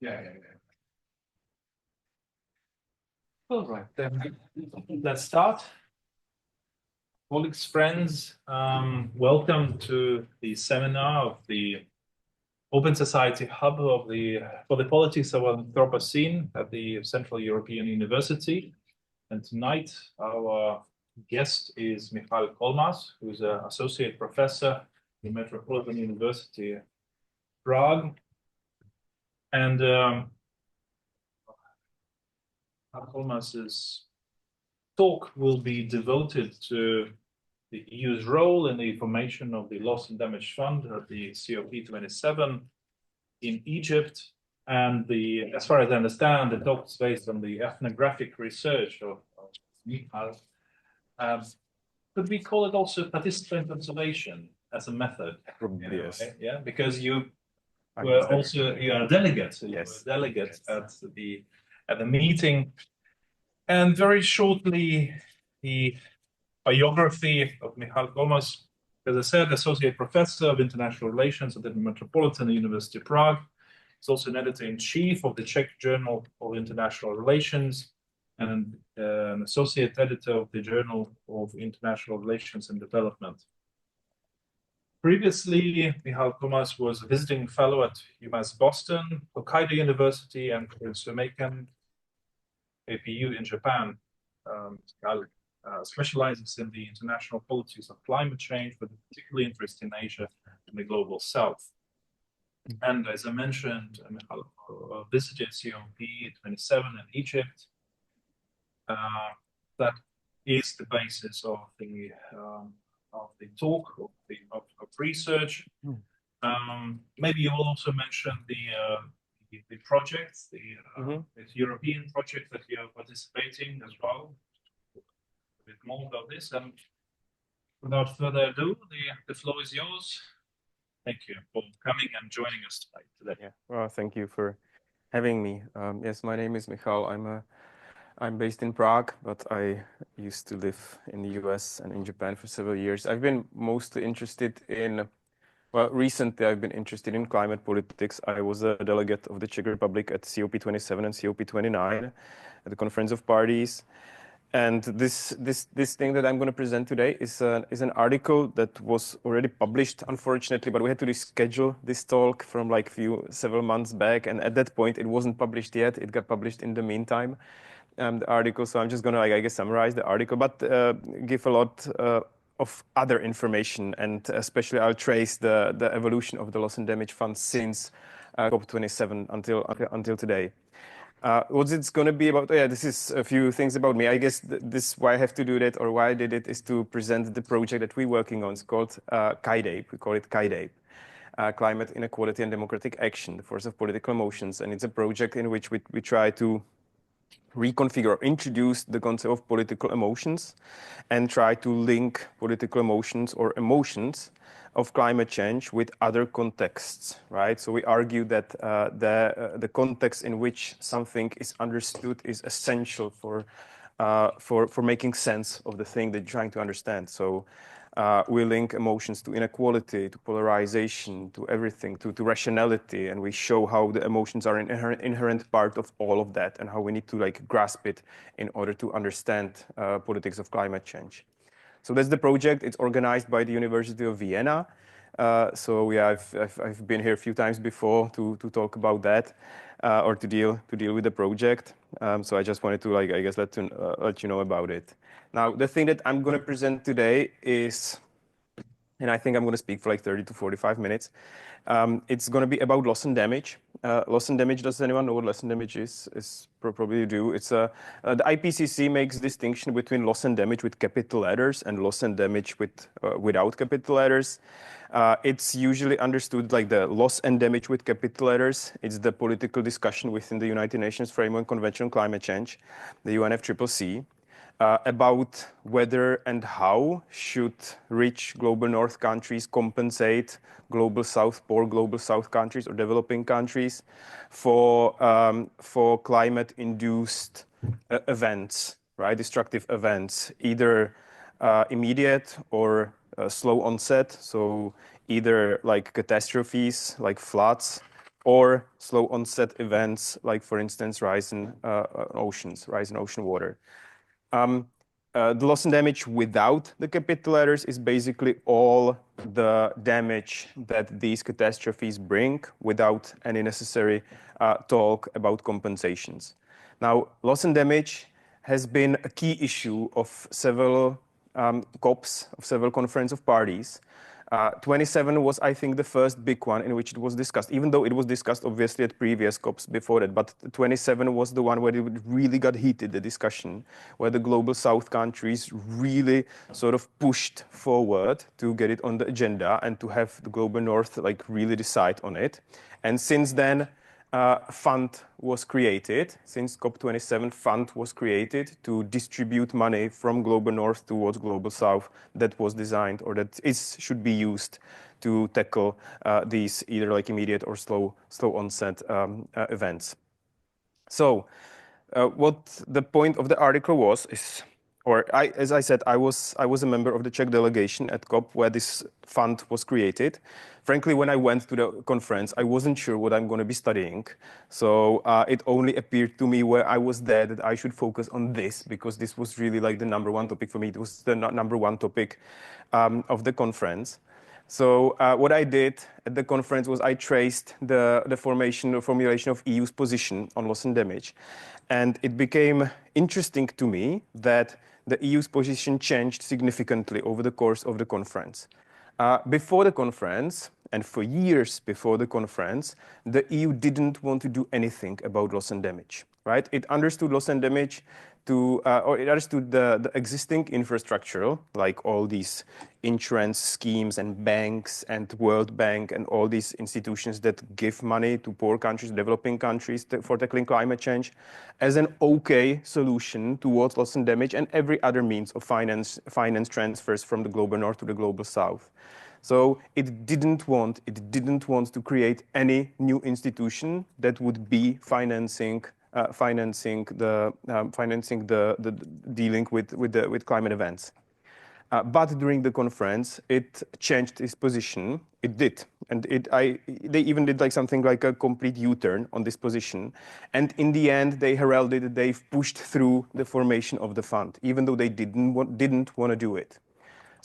Yeah. All right, then let's start. Colleagues, friends, welcome to the seminar of the Open Society Hub for the Politics of Anthropocene at the Central European University. And tonight, our guest is Michal Kolmas, who is an associate professor at the Metropolitan University Prague. And Michal Kolmas's talk will be devoted to the EU's role in the formation of the Loss and Damage Fund at the COP27 in Egypt. And as far as I understand, the talk is based on the ethnographic research of Michal. Could we call it also participant observation as a method? Yes. Yeah, because you are a delegate. So yes. You were a delegate at the meeting. And very shortly, the biography of Michal Kolmas, as I said, Associate Professor of International Relations at the Metropolitan University Prague. He's also an editor-in-chief of the Czech Journal of International Relations and an associate editor of the Journal of International Relations and Development. Previously, Michal Kolmas was a visiting fellow at UMass Boston, Hokkaido University, and Korean APU in Japan. Specializes in the international politics of climate change, with a particular interest in Asia and the global South. And as I mentioned, Michal visited COP27 in Egypt. That is the basis of the talk of research. Maybe you will also mention the projects, the European project that you are participating as well. A bit more about this, and without further ado, the floor is yours. Thank you for coming and joining us today. Yeah, well, thank you for having me. Yes, my name is Michal. I'm based in Prague, but I used to live in the US and in Japan for several years. I've been mostly interested in, well, recently I've been interested in climate politics. I was a delegate of the Czech Republic at COP27 and COP29 at the Conference of Parties. And this thing that I'm going to present today is an article that was already published, unfortunately, but we had to reschedule this talk from like several months back. And at that point, it wasn't published yet. It got published in the meantime, the article. So I'm just going to, I guess, summarize the article, but give a lot of other information. And especially I'll trace the evolution of the Loss and Damage Fund since COP27 until today. What it's going to be about? Yeah, this is a few things about me. I guess this why I have to do that, or why I did it, is to present the project that we're working on. It's called CIDAPE. We call it CIDAPE, Climate Inequality and Democratic Action, the Force of Political Emotions. And it's a project in which we try to reconfigure, introduce the concept of political emotions, and try to link political emotions or emotions of climate change with other contexts, right? So we argue that the context in which something is understood is essential for making sense of the thing that you're trying to understand. So we link emotions to inequality, to polarization, to everything, to rationality, and we show how the emotions are an inherent part of all of that, and how we need to like grasp it in order to understand politics of climate change. So that's the project. It's organized by the University of Vienna. So yeah, I've been here a few times before to talk about that or to deal with the project. So I just wanted to like, I guess, let you know about it. Now, the thing that I'm going to present today is, and I think I'm going to speak for like 30 to 45 minutes. It's going to be about loss and damage. Loss and damage, does anyone know what loss and damage is? Probably you do. It's the IPCC makes distinction between loss and damage with capital letters and loss and damage without capital letters. It's usually understood like the loss and damage with capital letters. It's the political discussion within the United Nations Framework Convention on Climate Change, the UNFCCC. About whether and how should rich global north countries compensate global south, poor global south countries or developing countries for climate-induced events, right? Destructive events, either immediate or slow onset. So either like catastrophes, like floods, or slow onset events, like for instance, rise in ocean water. The loss and damage without the capital letters is basically all the damage that these catastrophes bring without any necessary talk about compensations. Now, loss and damage has been a key issue of several COPs, of several conference of parties. 27 was, I think, the first big one in which it was discussed, even though it was discussed obviously at previous COPs before that. But 27 was the one where it really got heated, the discussion, where the global South countries really sort of pushed forward to get it on the agenda and to have the global North like really decide on it. And since then, fund was created. Since COP27, fund was created to distribute money from global north towards global south that was designed or that should be used to tackle these either like immediate or slow onset events. So what the point of the article was is, as I said, I was a member of the Czech delegation at COP where this fund was created. Frankly, when I went to the conference, I wasn't sure what I'm going to be studying. So it only appeared to me where I was there that I should focus on this because this was really like the number one topic for me. It was the number one topic of the conference. So what I did at the conference was I traced the formulation of EU's position on loss and damage. And it became interesting to me that the EU's position changed significantly over the course of the conference. Before the conference, and for years before the conference, the EU didn't want to do anything about loss and damage, right? It understood loss and damage or it understood the existing infrastructure, like all these insurance schemes and banks and World Bank and all these institutions that give money to poor countries, developing countries for tackling climate change, as an okay solution towards loss and damage and every other means of finance transfers from the global north to the global south. So it didn't want to create any new institution that would be financing the dealing with climate events. But during the conference, it changed its position. It did, and they even did like something like a complete U-turn on this position. And in the end, they heralded, they've pushed through the formation of the fund, even though they didn't want to do it.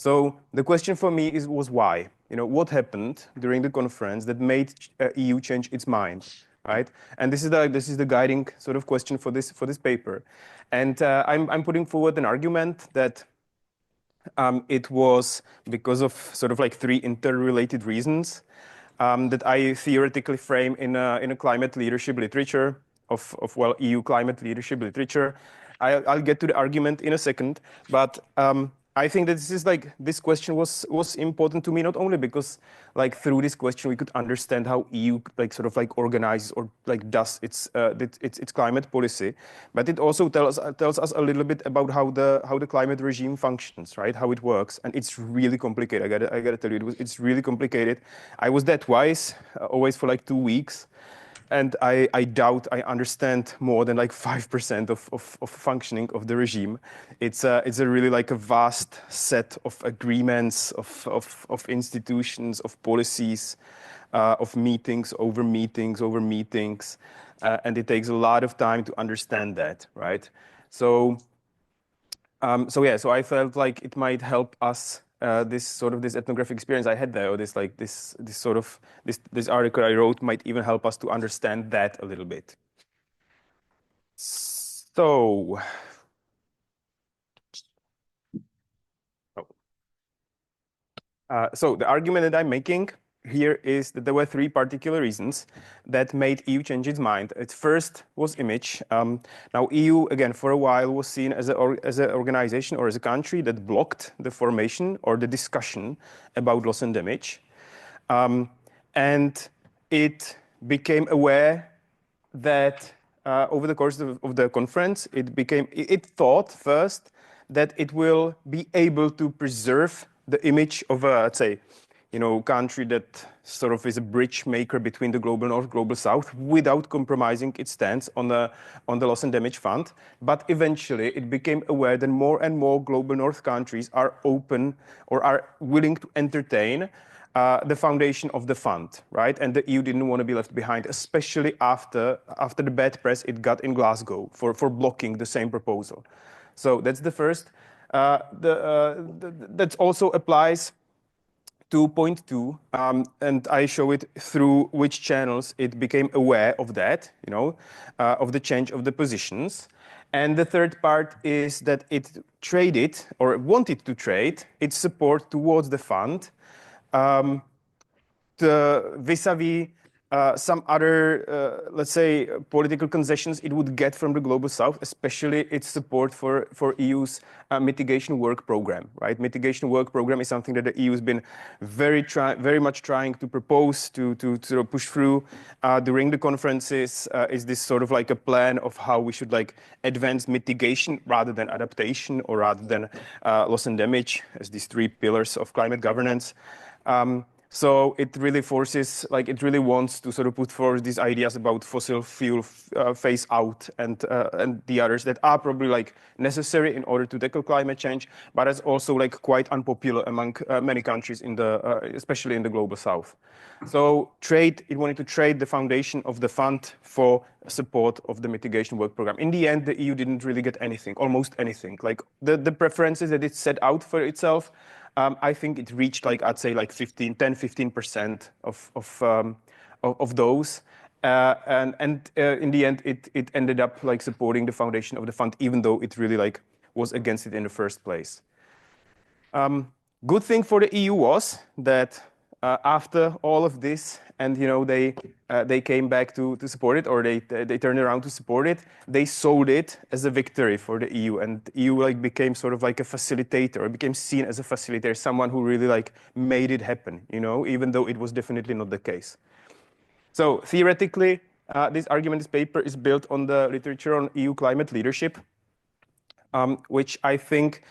So the question for me was why? What happened during the conference that made EU change its mind, right? And this is the guiding sort of question for this paper. And I'm putting forward an argument that it was because of sort of like three interrelated reasons that I theoretically frame in a climate leadership literature of EU climate leadership literature. I'll get to the argument in a second, but I think that this question was important to me not only because like through this question we could understand how EU organizes or does its climate policy, but it also tells us a little bit about how the climate regime functions, right? How it works, and it's really complicated. I gotta tell you, it's really complicated. I was there twice, always for like 2 weeks. And I doubt I understand more than like 5% of functioning of the regime. It's a really like a vast set of agreements, of institutions, of policies, of meetings over meetings over meetings. And it takes a lot of time to understand that, right? So I felt like it might help us this ethnographic experience I had there, or this article I wrote might even help us to understand that a little bit. So, so the argument that I'm making here is that there were three particular reasons that made EU change its mind. Its first was image. Now EU, again, for a while was seen as an organization or as a country that blocked the formation or the discussion about loss and damage. And it became aware that over the course of the conference, it thought first that it will be able to preserve the image of a, let's say, country that sort of is a bridge maker between the global north, global south, without compromising its stance on the loss and damage fund. But eventually, it became aware that more and more global north countries are open or are willing to entertain the foundation of the fund, right? And the EU didn't want to be left behind, especially after the bad press it got in Glasgow for blocking the same proposal. So that's the first. That also applies to point two, and I show it through which channels it became aware of that, of the change of the positions. And the third part is that it traded, or wanted to trade, its support towards the fund vis-a-vis some other, let's say, political concessions it would get from the Global South, especially its support for EU's mitigation work program, right? Mitigation work program is something that the EU has been very much trying to propose to sort of push through during the conferences. Is this sort of like a plan of how we should like advance mitigation rather than adaptation, or rather than loss and damage as these three pillars of climate governance? So it really forces, like it really wants to sort of put forward these ideas about fossil fuel phase out and the others that are probably like necessary in order to tackle climate change, but it's also like quite unpopular among many countries in especially in the Global South. So it wanted to trade the foundation of the fund for support of the mitigation work program. In the end, the EU didn't really get anything, almost anything. Like the preferences that it set out for itself, I think it reached like, I'd say like 10-15% of those. And in the end, it ended up like supporting the foundation of the fund, even though it really like was against it in the first place. Good thing for the EU was that after all of this, and they came back to support it, or they turned around to support it. They sold it as a victory for the EU, and the EU like became sort of like a facilitator, or became seen as a facilitator, someone who really like made it happen, even though it was definitely not the case. So theoretically, this argument paper is built on the literature on EU climate leadership, which I think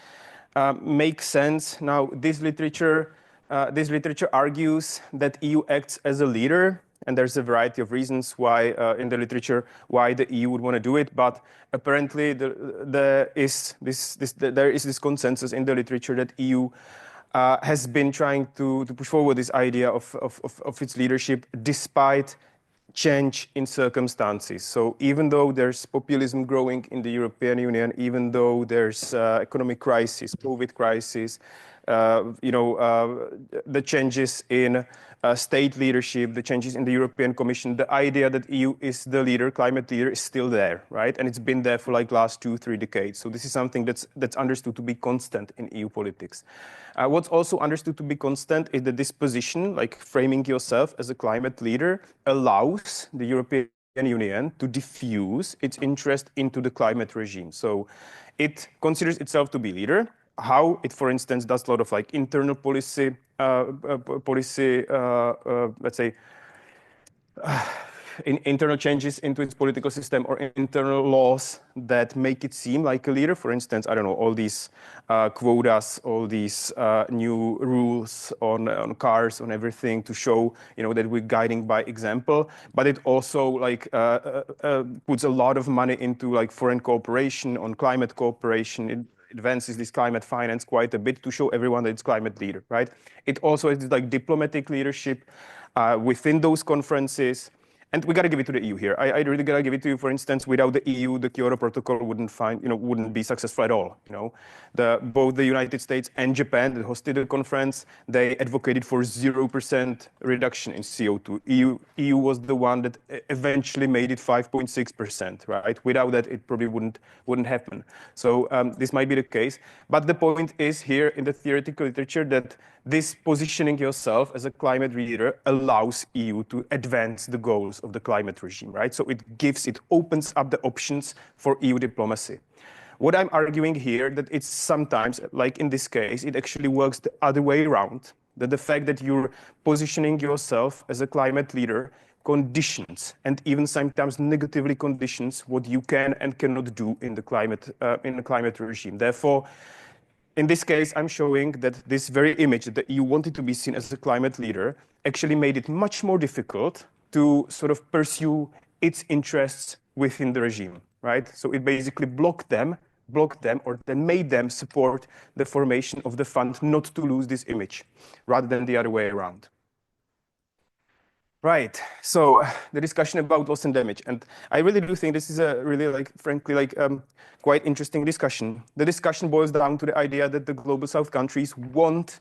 makes sense. Now, this literature argues that EU acts as a leader, and there's a variety of reasons why in the literature why the EU would want to do it. But apparently, there is this consensus in the literature that EU has been trying to push forward this idea of its leadership despite change in circumstances. So even though there's populism growing in the European Union, even though there's economic crisis, COVID crisis, the changes in state leadership, the changes in the European Commission, the idea that EU is the leader, climate leader, is still there, right? And it's been there for like last 2-3 decades. So this is something that's understood to be constant in EU politics. What's also understood to be constant is that this position, like framing yourself as a climate leader, allows the European Union to diffuse its interest into the climate regime. So it considers itself to be leader. How it, for instance, does a lot of like internal policy, let's say, internal changes into its political system, or internal laws that make it seem like a leader. For instance, I don't know, all these quotas, all these new rules on cars, on everything, to show that we're guiding by example. But it also like puts a lot of money into like foreign cooperation, on climate cooperation. It advances this climate finance quite a bit to show everyone that it's climate leader, right? It also has like diplomatic leadership within those conferences. And we got to give it to the EU here. I really got to give it to you. For instance, without the EU, the Kyoto Protocol wouldn't be successful at all. Both the United States and Japan that hosted the conference, they advocated for 0% reduction in CO2. EU was the one that eventually made it 5.6%, right? Without that, it probably wouldn't happen. So this might be the case. But the point is here in the theoretical literature that this positioning yourself as a climate leader allows EU to advance the goals of the climate regime, right? So it opens up the options for EU diplomacy. What I'm arguing here, that it's sometimes, like in this case, it actually works the other way around, that the fact that you're positioning yourself as a climate leader conditions, and even sometimes negatively conditions, what you can and cannot do in the climate regime. Therefore, in this case, I'm showing that this very image that the EU wanted to be seen as a climate leader actually made it much more difficult to sort of pursue its interests within the regime, right? So it basically blocked them, or then made them support the formation of the fund not to lose this image, rather than the other way around. Right. So the discussion about loss and damage, and I really do think this is a really, frankly, quite interesting discussion. The discussion boils down to the idea that the global South countries want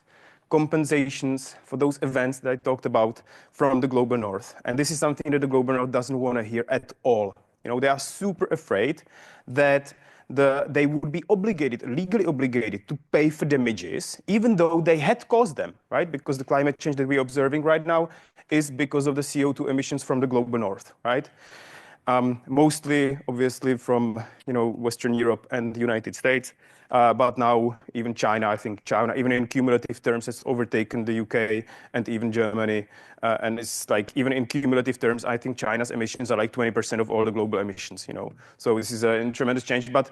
compensations for those events that I talked about from the global North, and this is something that the global North doesn't want to hear at all. They are super afraid that they would be obligated, legally obligated, to pay for damages, even though they had caused them, right? Because the climate change that we're observing right now is because of the CO2 emissions from the global North, right? Mostly, obviously, from Western Europe and the United States, but now even China. I think China, even in cumulative terms, has overtaken the UK and even Germany. And it's like even in cumulative terms, I think China's emissions are like 20% of all the global emissions. So this is a tremendous change. But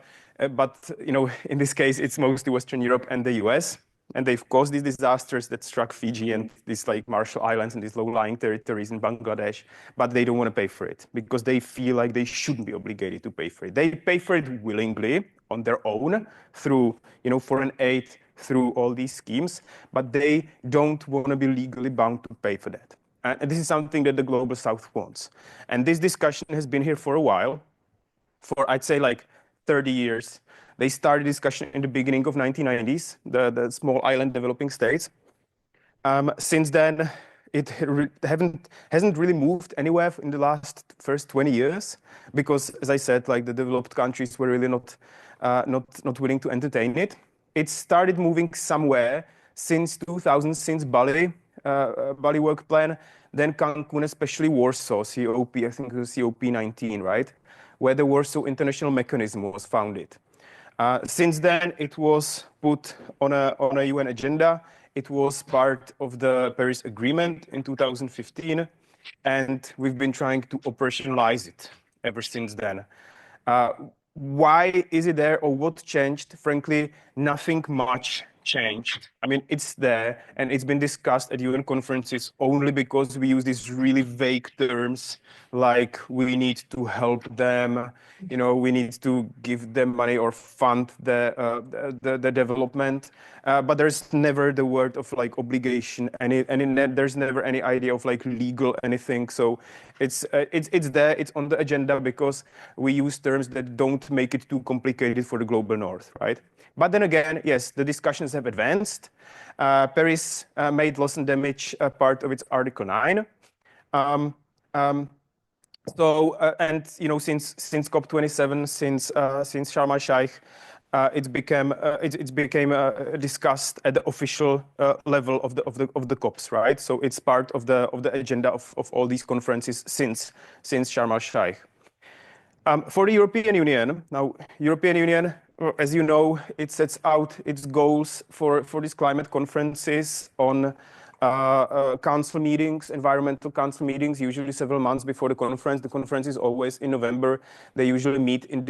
in this case, it's mostly Western Europe and the US. And they've caused these disasters that struck Fiji and these like Marshall Islands and these low-lying territories in Bangladesh, but they don't want to pay for it because they feel like they shouldn't be obligated to pay for it. They pay for it willingly on their own through, foreign aid, through all these schemes, but they don't want to be legally bound to pay for that. And this is something that the Global South wants. And this discussion has been here for a while, for I'd say like 30 years. They started discussion in the beginning of 1990s, the small island developing states. Since then, it hasn't really moved anywhere in the first 20 years, because, as I said, like the developed countries were really not willing to entertain it. It started moving somewhere since 2000, since Bali work plan, then Cancun, especially Warsaw, COP, I think it was COP19, right? Where the Warsaw International Mechanism was founded. Since then, it was put on a UN agenda. It was part of the Paris Agreement in 2015, and we've been trying to operationalize it ever since then. Why is it there, or what changed? Frankly, nothing much changed. I mean, it's there, and it's been discussed at UN conferences only because we use these really vague terms like we need to help them, we need to give them money or fund the development. But there's never the word of like obligation, and there's never any idea of like legal anything. So it's there, it's on the agenda because we use terms that don't make it too complicated for the global North, right? But then again, yes, the discussions have advanced. Paris made loss and damage part of its Article 9. And since COP27, since Sharm el Sheikh, it became discussed at the official level of the COPs, right? So it's part of the agenda of all these conferences since Sharm el Sheikh. For the European Union, now European Union, as you know, it sets out its goals for these climate conferences on council meetings, environmental council meetings, usually several months before the conference. The conference is always in November. They usually meet in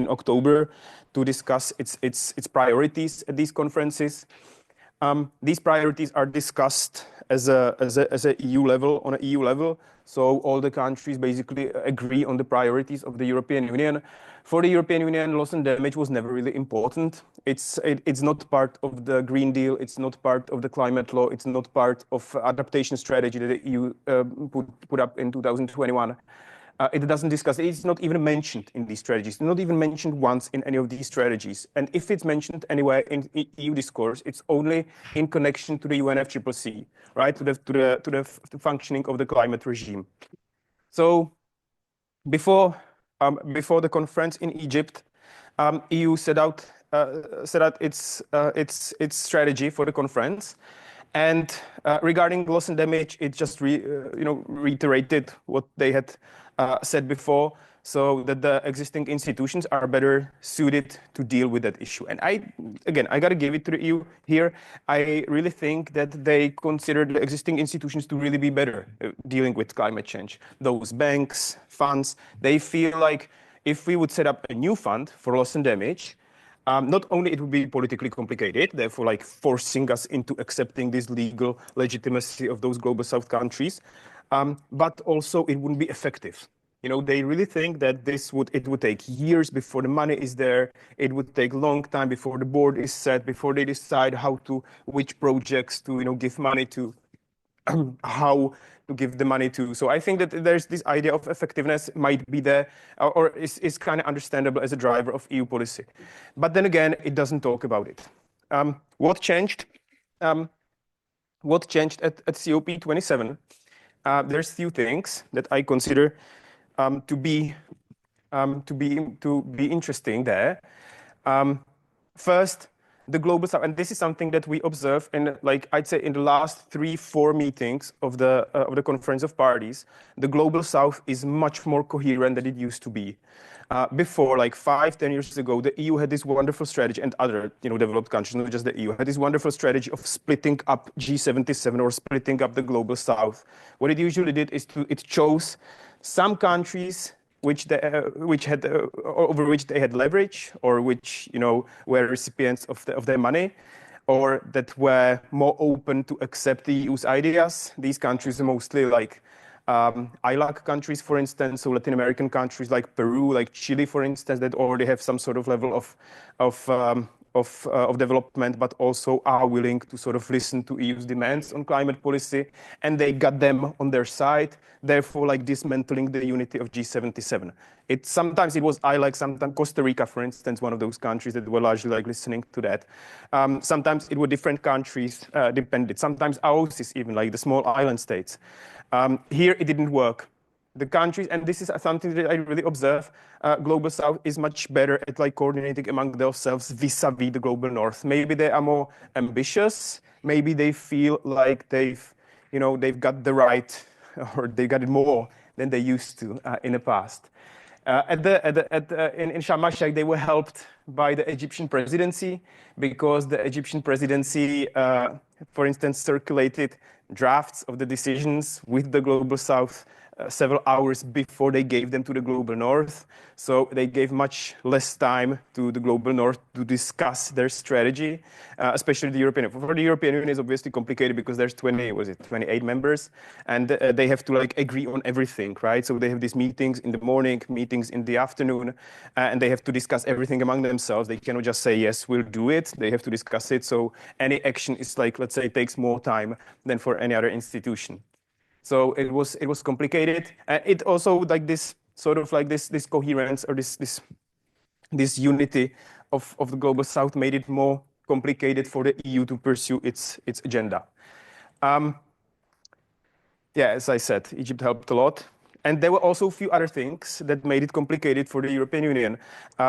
October to discuss its priorities at these conferences. These priorities are discussed as a EU level, on an EU level. So all the countries basically agree on the priorities of the European Union. For the European Union, loss and damage was never really important. It's not part of the Green Deal. It's not part of the climate law. It's not part of adaptation strategy that the EU put up in 2021. It doesn't discuss it. It's not even mentioned in these strategies. It's not even mentioned once in any of these strategies. And if it's mentioned anywhere in EU discourse, it's only in connection to the UNFCCC, right? To the functioning of the climate regime. So before the conference in Egypt, EU set out its strategy for the conference. And regarding loss and damage, it just reiterated what they had said before, so that the existing institutions are better suited to deal with that issue. And I got to give it to you here. I really think that they consider the existing institutions to really be better dealing with climate change. Those banks, funds, they feel like if we would set up a new fund for loss and damage, not only it would be politically complicated, therefore like forcing us into accepting this legal legitimacy of those global South countries, but also it wouldn't be effective. They really think that it would take years before the money is there. It would take a long time before the board is set, before they decide which projects to give money to. how to give the money to. So I think that there's this idea of effectiveness might be there, or is kind of understandable as a driver of EU policy. But then again, it doesn't talk about it. What changed? What changed at COP27? There's few things that I consider to be interesting there. First, the global south, and this is something that we observe in, like I'd say, in the last 3-4 meetings of the Conference of Parties. The global south is much more coherent than it used to be. Before, like 5-10 years ago, the EU had this wonderful strategy, and other developed countries, not just the EU, had this wonderful strategy of splitting up G77 or splitting up the global south. What it usually did is it chose some countries over which they had leverage, or which were recipients of their money, or that were more open to accept the EU's ideas. These countries are mostly like ILAC countries, for instance, so Latin American countries like Peru, like Chile, for instance, that already have some sort of level of development, but also are willing to sort of listen to EU's demands on climate policy, and they got them on their side, therefore like dismantling the unity of G77. Sometimes it was ILAC, sometimes Costa Rica, for instance, one of those countries that were largely like listening to that. Sometimes it were different countries depended. Sometimes AOSIS, even like the small island states. Here it didn't work. The countries, and this is something that I really observe, global south is much better at like coordinating among themselves vis-a-vis the global north. Maybe they are more ambitious. Maybe they feel like they've got the right, or they got it more than they used to in the past. In Sharm el-Sheikh, they were helped by the Egyptian presidency, because the Egyptian presidency, for instance, circulated drafts of the decisions with the global south several hours before they gave them to the global north. So they gave much less time to the global north to discuss their strategy, especially the European Union. For the European Union, it's obviously complicated because there's 28 members, and they have to like agree on everything, right? So they have these meetings in the morning, meetings in the afternoon, and they have to discuss everything among themselves. They cannot just say, yes, we'll do it. They have to discuss it. So any action is like, let's say, takes more time than for any other institution. So it was complicated. It also like this sort of like this coherence, or this unity of the global south made it more complicated for the EU to pursue its agenda. Yeah, as I said, Egypt helped a lot. And there were also a few other things that made it complicated for the European Union.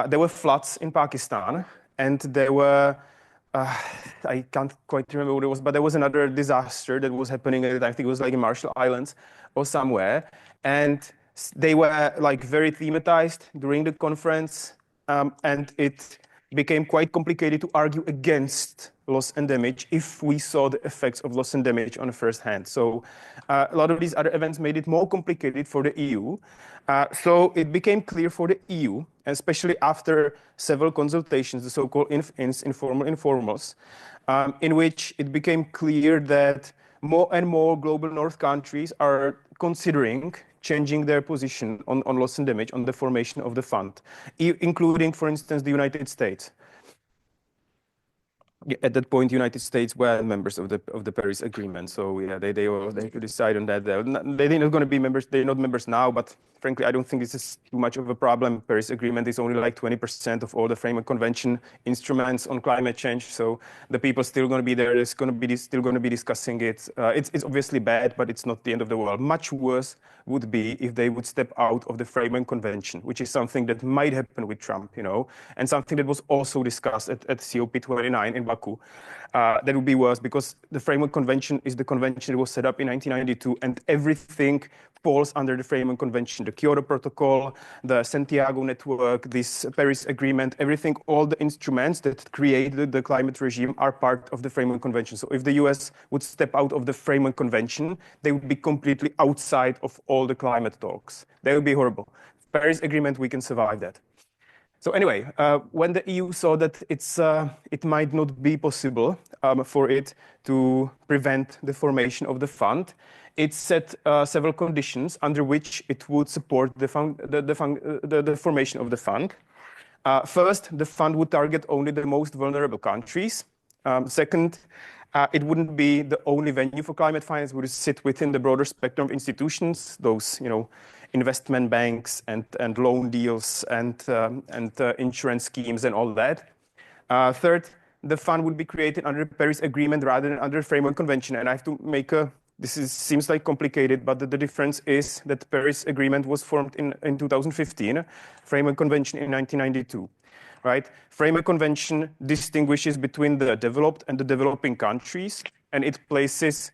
There were floods in Pakistan, and there were I can't quite remember what it was, but there was another disaster that was happening. I think it was like in Marshall Islands or somewhere. And they were like very thematized during the conference. And it became quite complicated to argue against loss and damage if we saw the effects of loss and damage on the first hand. So a lot of these other events made it more complicated for the EU. So it became clear for the EU, especially after several consultations, the so-called informal informals, in which it became clear that more and more global north countries are considering changing their position on loss and damage, on the formation of the fund, including, for instance, the United States. At that point, the United States were members of the Paris Agreement, so yeah, they could decide on that. They're not going to be members. They're not members now, but frankly, I don't think this is too much of a problem. Paris Agreement is only like 20% of all the Framework Convention instruments on climate change, so the people still going to be there. It's going to be still going to be discussing it. It's obviously bad, but it's not the end of the world. Much worse would be if they would step out of the Framework Convention, which is something that might happen with Trump, and something that was also discussed at COP29 in Baku. That would be worse, because the Framework Convention is the convention that was set up in 1992, and everything falls under the Framework Convention. The Kyoto Protocol, the Santiago Network, this Paris Agreement, everything, all the instruments that created the climate regime are part of the Framework Convention. So if the US would step out of the Framework Convention, they would be completely outside of all the climate talks. That would be horrible. Paris Agreement, we can survive that. So anyway, when the EU saw that it might not be possible for it to prevent the formation of the fund, it set several conditions under which it would support the formation of the fund. First, the fund would target only the most vulnerable countries. Second, It wouldn't be the only venue for climate finance. It would sit within the broader spectrum of institutions, those investment banks and loan deals and insurance schemes and all that. Third, the fund would be created under the Paris Agreement rather than under the Framework Convention. And I have to make seems like complicated, but the difference is that the Paris Agreement was formed in 2015, Framework Convention in 1992. Right? Framework Convention distinguishes between the developed and the developing countries, and it places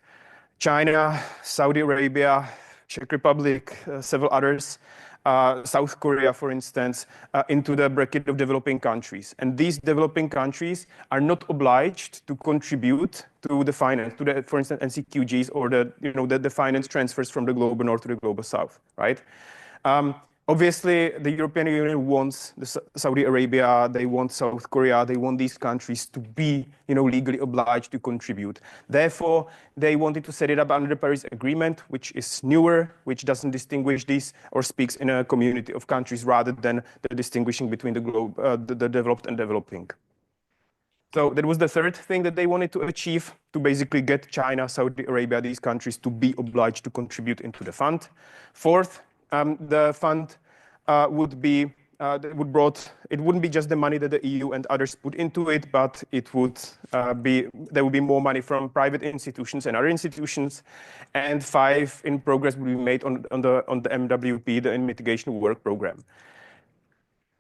China, Saudi Arabia, Czech Republic, several others, South Korea, for instance, into the bracket of developing countries. And these developing countries are not obliged to contribute to the finance, for instance, NCQGs or the finance transfers from the global north to the global south, right? Obviously, the European Union wants Saudi Arabia, they want South Korea, they want these countries to be, legally obliged to contribute. Therefore, they wanted to set it up under the Paris Agreement, which is newer, which doesn't distinguish these or speaks in a community of countries rather than the distinguishing between the developed and developing. So that was the third thing that they wanted to achieve, to basically get China, Saudi Arabia, these countries to be obliged to contribute into the fund. Fourth, the fund it wouldn't be just the money that the EU and others put into it, but there would be more money from private institutions and other institutions. And 5, in progress will be made on the MWP, the Mitigation Work Program.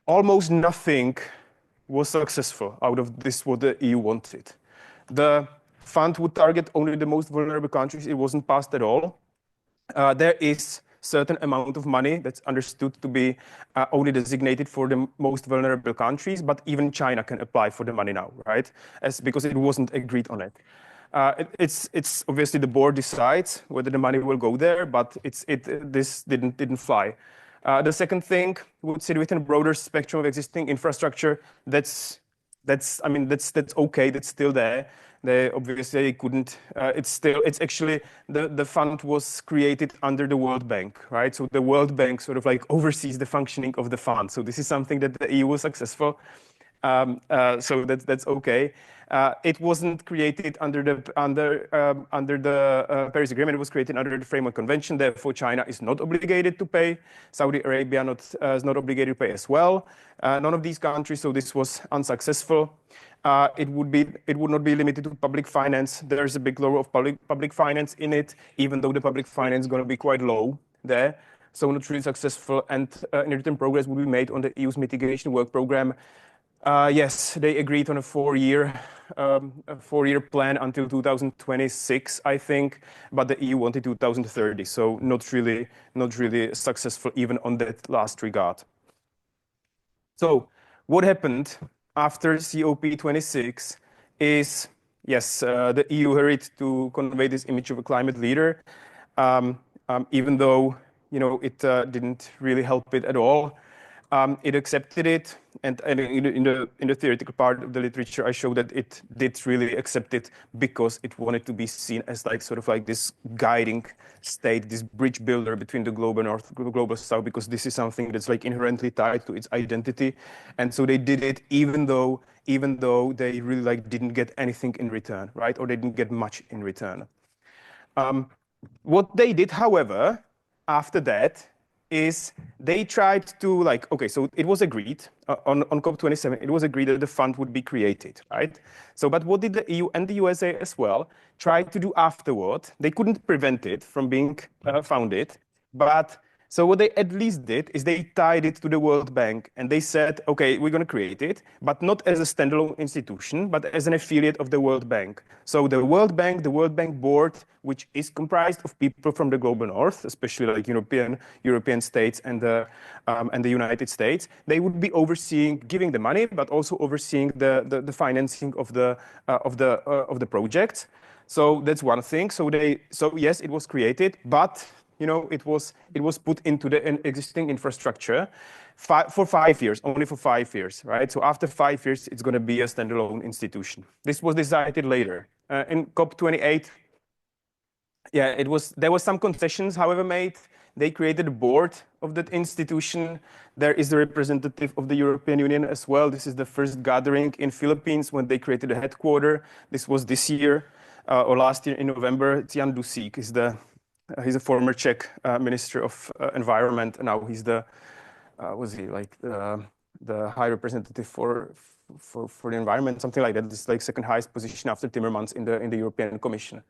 Almost nothing was successful out of this, what the EU wanted. The fund would target only the most vulnerable countries. It wasn't passed at all. There is certain amount of money that's understood to be only designated for the most vulnerable countries, but even China can apply for the money now, right? Because it wasn't agreed on it. It's obviously the board decides whether the money will go there, but this didn't fly. The second thing would sit within a broader spectrum of existing infrastructure. That's okay. That's still there. They obviously couldn't. It's actually the fund was created under the World Bank, right? So the World Bank sort of like oversees the functioning of the fund. So this is something that the EU was successful. So that's okay. It wasn't created under the Paris Agreement. It was created under the Framework Convention. Therefore, China is not obligated to pay. Saudi Arabia is not obligated to pay as well. None of these countries. So this was unsuccessful. It would not be limited to public finance. There's a big role of public finance in it, even though the public finance is going to be quite low there. So not really successful. And in progress will be made on the EU's mitigation work program. Yes, they agreed on a four-year plan until 2026, I think, but the EU wanted 2030, so not really successful even on that last regard. So what happened after COP26 is, yes, the EU hurried to convey this image of a climate leader, even though it didn't really help it at all. It accepted it, and in the theoretical part of the literature, I show that it did really accept it because it wanted to be seen as sort of like this guiding state, this bridge builder between the global north and the global south, because this is something that's inherently tied to its identity. And so they did it even though they really didn't get anything in return, right? Or they didn't get much in return. What they did, however, after that, is they tried to okay, so it was agreed on COP27, it was agreed that the fund would be created, right? So, but what did the EU and the USA as well try to do afterward? They couldn't prevent it from being founded, but so what they at least did is they tied it to the World Bank, and they said, okay, we're going to create it, but not as a standalone institution, but as an affiliate of the World Bank. So the World Bank board, which is comprised of people from the global north, especially European states and the United States, they would be giving the money, but also overseeing the financing of the project. So that's one thing. So yes, it was created, but it was put into the existing infrastructure for 5 years, only for 5 years, right? So after 5 years, it's going to be a standalone institution. This was decided later. In COP28, yeah, there was some concessions, however, made. They created a board of that institution. There is a representative of the European Union as well. This is the first gathering in Philippines when they created a headquarter. This was this year. or last year in November, Jan Dusík is he's a former Czech Minister of Environment, and now he's was he like the High Representative for the environment, something like that. This is like second highest position after Timmermans in the European Commission.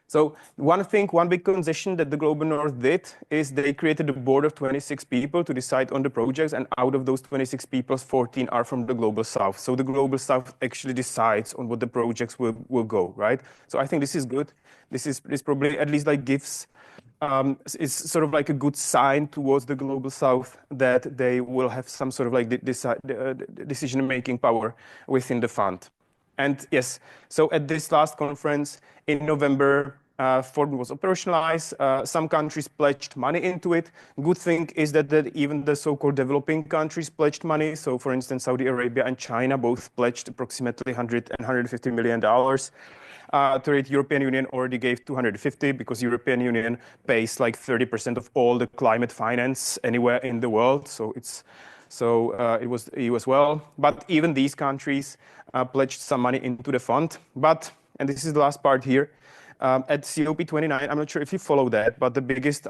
So one big concession that the Global North did is they created a board of 26 people to decide on the projects, and out of those 26 people, 14 are from the Global South. So the Global South actually decides on what the projects will go, right? So I think this is good. This probably at least like gives is sort of like a good sign towards the Global South that they will have some sort of like decision-making power within the fund. And yes, so at this last conference in November, fund was operationalized. Some countries pledged money into it. Good thing is that even the so-called developing countries pledged money. So for instance, Saudi Arabia and China both pledged approximately $100 and $150 million. To it, European Union already gave 250 because European Union pays like 30% of all the climate finance anywhere in the world. So it was the EU as well. But even these countries pledged some money into the fund. But, and this is the last part here, at COP29, I'm not sure if you follow that, but the biggest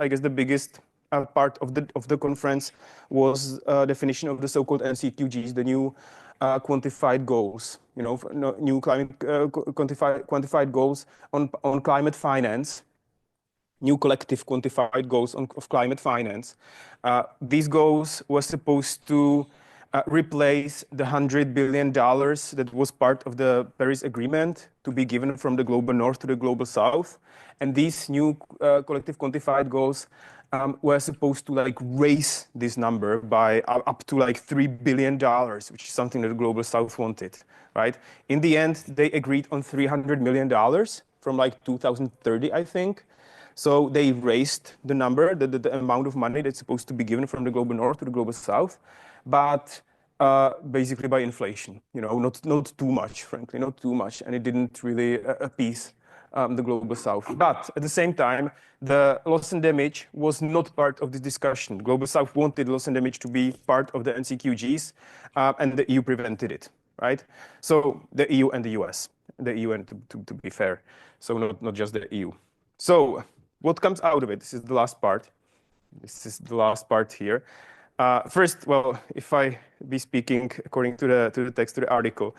part of the conference was definition of the so-called NCQGs, the new quantified goals, new climate quantified goals on climate finance, new collective quantified goals of climate finance. These goals were supposed to replace the $100 billion that was part of the Paris Agreement to be given from the Global North to the Global South. And these new collective quantified goals were supposed to like raise this number by up to like $3 billion, which is something that the Global South wanted, right? In the end, they agreed on $300 million from like 2030, I think. So they raised the number, the amount of money that's supposed to be given from the Global North to the Global South, but basically by inflation, not too much, frankly, not too much, and it didn't really appease the Global South. But at the same time, the loss and damage was not part of the discussion. Global South wanted loss and damage to be part of the NCQGs, and the EU prevented it, right? So the EU and the US, the EU and to be fair, so not just the EU. So what comes out of it? This is the last part. This is the last part here. First, well, if I be speaking according to the text of the article,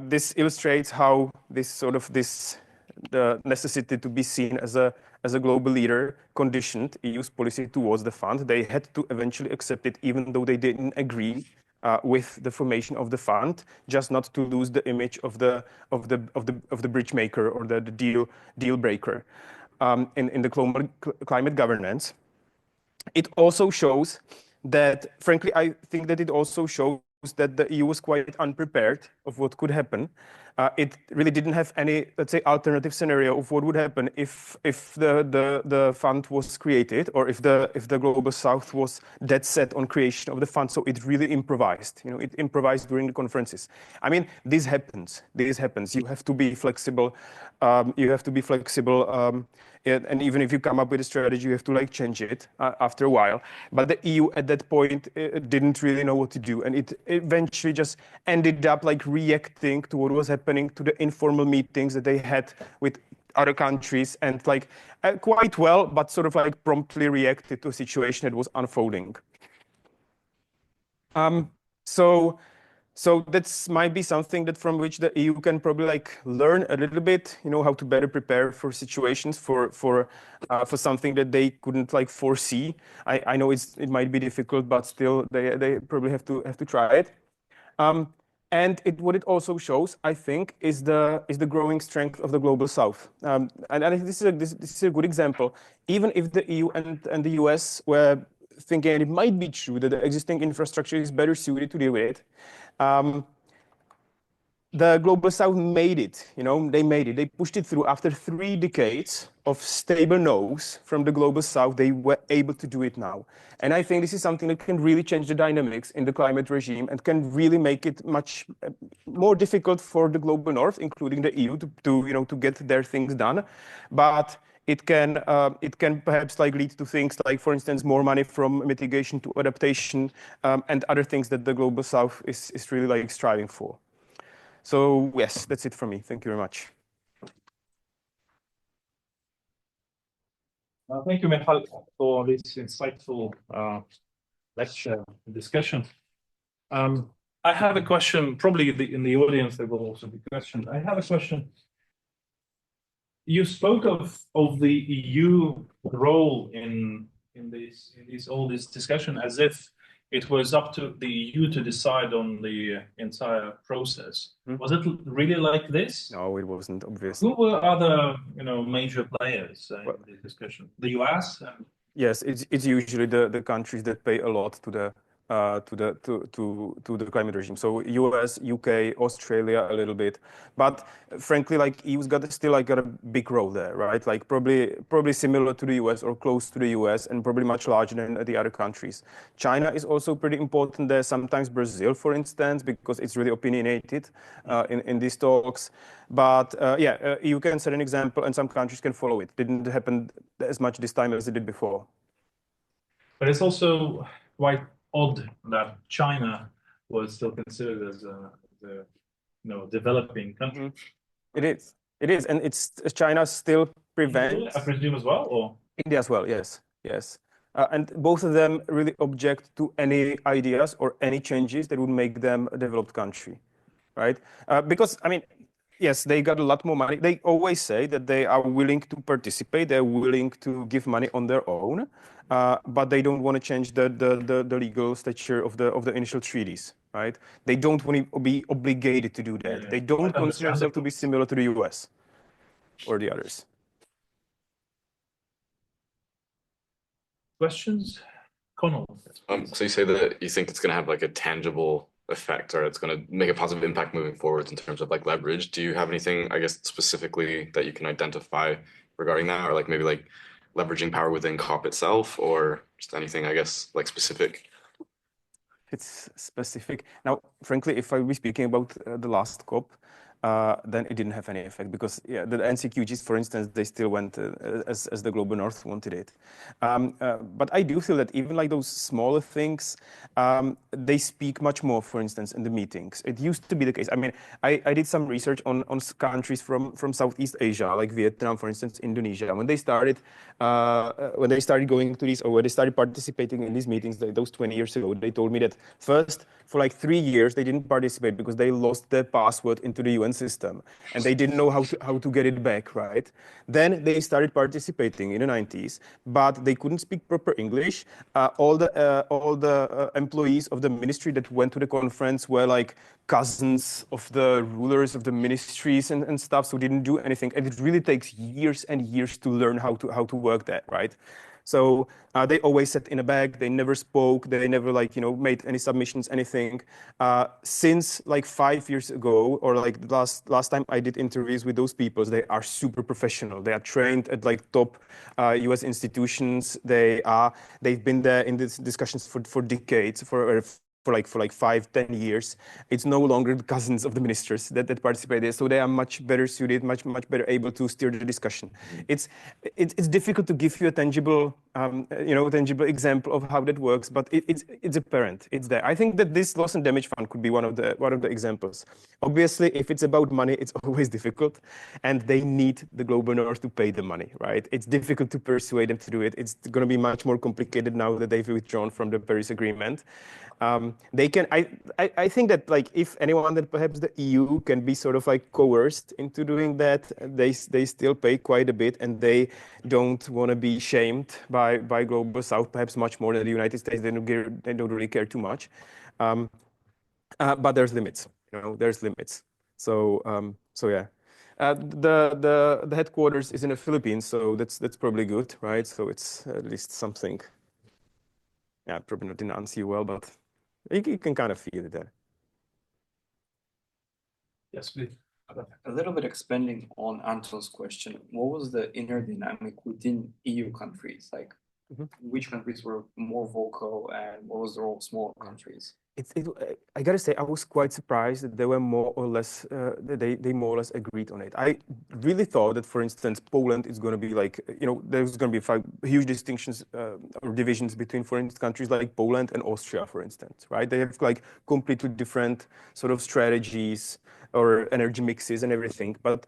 this illustrates how the necessity to be seen as a global leader conditioned EU's policy towards the fund. They had to eventually accept it, even though they didn't agree with the formation of the fund, just not to lose the image of the bridge maker or the deal breaker in the climate governance. It also shows that, frankly, I think that it also shows that the EU was quite unprepared of what could happen. It really didn't have any, let's say, alternative scenario of what would happen if the fund was created, or if the Global South was dead set on creation of the fund. So it really improvised. It improvised during the conferences. I mean, this happens. This happens. You have to be flexible. And even if you come up with a strategy, you have to like change it after a while. But the EU at that point didn't really know what to do, and it eventually just ended up like reacting to what was happening, to the informal meetings that they had with other countries, and like quite well, but sort of like promptly reacted to a situation that was unfolding. So that's might be something that from which the EU can probably like learn a little bit, how to better prepare for situations, for something that they couldn't like foresee. I know it might be difficult, but still they probably have to try it. And what it also shows, I think, is the growing strength of the Global South. And I think this is a good example. Even if the EU and the US were thinking, and it might be true, that the existing infrastructure is better suited to deal with it, the Global South made it, they made it. They pushed it through. After 3 decades of stable no's from the Global South, they were able to do it now. And I think this is something that can really change the dynamics in the climate regime and can really make it much more difficult for the Global North, including the EU, to get their things done. But it can perhaps like lead to things like, for instance, more money from mitigation to adaptation, and other things that the Global South is really like striving for. So yes, that's it from me. Thank you very much. Thank you, Michal, for this insightful lecture discussion. I have a question, probably in the audience there will also be questions. I have a question. You spoke of the EU role in all this discussion as if it was up to the EU to decide on the entire process. Was it really like this? No, it wasn't, obviously. Who were other, major players in the discussion? The US? Yes, it's usually the countries that pay a lot to the climate regime. So US, UK, Australia a little bit, but frankly, like EU's still got a big role there, right? Like probably similar to the US or close to the US, and probably much larger than the other countries. China is also pretty important there. Sometimes Brazil, for instance, because it's really opinionated in these talks. But you can set an example, and some countries can follow it. Didn't happen as much this time as it did before. But it's also quite odd that China was still considered as a developing country. It is, and China still prevents. I presume as well, or India as well, yes. And both of them really object to any ideas or any changes that would make them a developed country, right? Because, I mean, yes, they got a lot more money. They always say that they are willing to participate, they're willing to give money on their own, but they don't want to change the legal stature of the initial treaties, right? They don't want to be obligated to do that. Yeah. They don't consider themselves to be similar to the US or the others. Questions? Connell. So you say that you think it's going to have like a tangible effect, or it's going to make a positive impact moving forward in terms of like leverage. Do you have anything, I guess, specifically that you can identify regarding that, or like maybe like leveraging power within COP itself, or just anything, I guess, like specific? It's specific. Now, frankly, if I were speaking about the last COP, then it didn't have any effect because the NCQGs, for instance, they still went as the Global North wanted it. But I do feel that even like those smaller things, they speak much more, for instance, in the meetings. It used to be the case. I mean, I did some research on countries from Southeast Asia, like Vietnam, for instance, Indonesia. When they started going to these, or when they started participating in these meetings, those 20 years ago, they told me that first, for like 3 years, they didn't participate because they lost their password into the UN system and they didn't know how to get it back, right? Then they started participating in the 90s, but they couldn't speak proper English. All the employees of the ministry that went to the conference were like cousins of the rulers of the ministries and stuff, so didn't do anything. And it really takes years and years to learn how to work that, right? So they always sat in a bag. They never spoke. They never made any submissions, anything. Since like 5 years ago, or like the last time I did interviews with those people, they are super professional. They are trained at like top US institutions. They've been there in these discussions for decades, for 5-10 years. It's no longer the cousins of the ministers that participate there, so they are much better suited, much better able to steer the discussion. It's difficult to give you a tangible example of how that works, but it's apparent. It's there. I think that this loss and damage fund could be one of the examples. Obviously, if it's about money, it's always difficult, and they need the Global North to pay the money, right? It's difficult to persuade them to do it. It's going to be much more complicated now that they've withdrawn from the Paris Agreement. They can. I think that like if anyone, that perhaps the EU can be sort of like coerced into doing that, they still pay quite a bit, and they don't want to be shamed by Global South, perhaps much more than the United States. They don't really care too much, but there's limits. There's limits. So yeah. The headquarters is in the Philippines, so that's probably good, right? So it's at least something. Yeah, probably not didn't answer you well, but you can kind of feel it there. Yes, please. A little bit expanding on Anton's question, what was the inner dynamic within EU countries? Like, which countries were more vocal, and what was the role of smaller countries? I gotta say, I was quite surprised that they were more or less, they more or less agreed on it. I really thought that, for instance, Poland is going to be like, there's going to be huge distinctions or divisions between, for instance, countries like Poland and Austria, for instance, right? They have like completely different sort of strategies or energy mixes and everything. But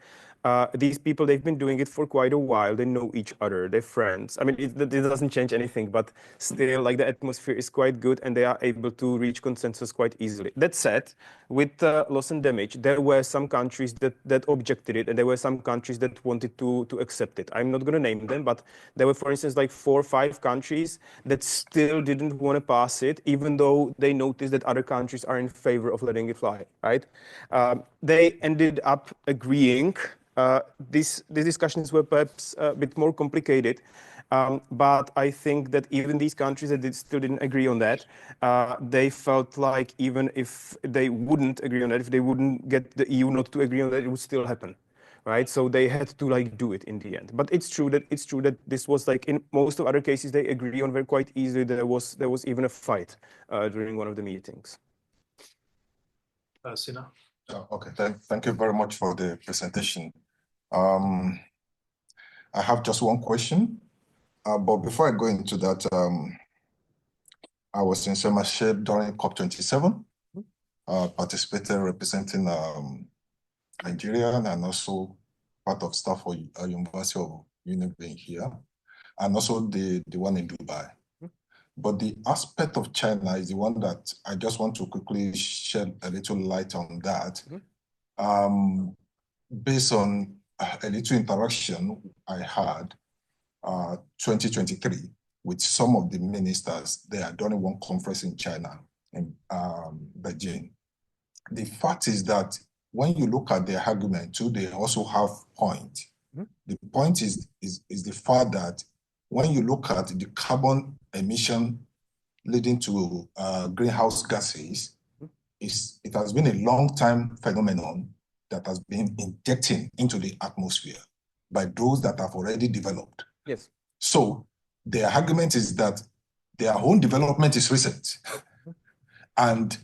these people, they've been doing it for quite a while. They know each other. They're friends. I mean, it doesn't change anything, but still, like the atmosphere is quite good, and they are able to reach consensus quite easily. That said, with loss and damage, there were some countries that objected it, and there were some countries that wanted to accept it. I'm not going to name them, but there were, for instance, like 4 or 5 countries that still didn't want to pass it, even though they noticed that other countries are in favor of letting it fly, right? They ended up agreeing. These discussions were perhaps a bit more complicated, but I think that even these countries that still didn't agree on that, they felt like even if they wouldn't agree on that, if they wouldn't get the EU not to agree on that, it would still happen, right? So they had to like do it in the end. But it's true that this was like in most of other cases they agree on very quite easily. There was even a fight during one of the meetings. Sina? Okay, thank you very much for the presentation. I have just one question, but before I go into that, I was in Semashed during COP27, participated representing Nigeria and also part of staff for University of Union here, and also the one in Dubai. But the aspect of China is the one that I just want to quickly shed a little light on that. Based on a little interaction I had 2023 with some of the ministers there during one conference in China, in Beijing. The fact is that when you look at their argument too, they also have point. The point is the fact that when you look at the carbon emission leading to greenhouse gases, it has been a long-time phenomenon that has been injecting into the atmosphere by those that have already developed. Yes. So their argument is that their own development is recent. And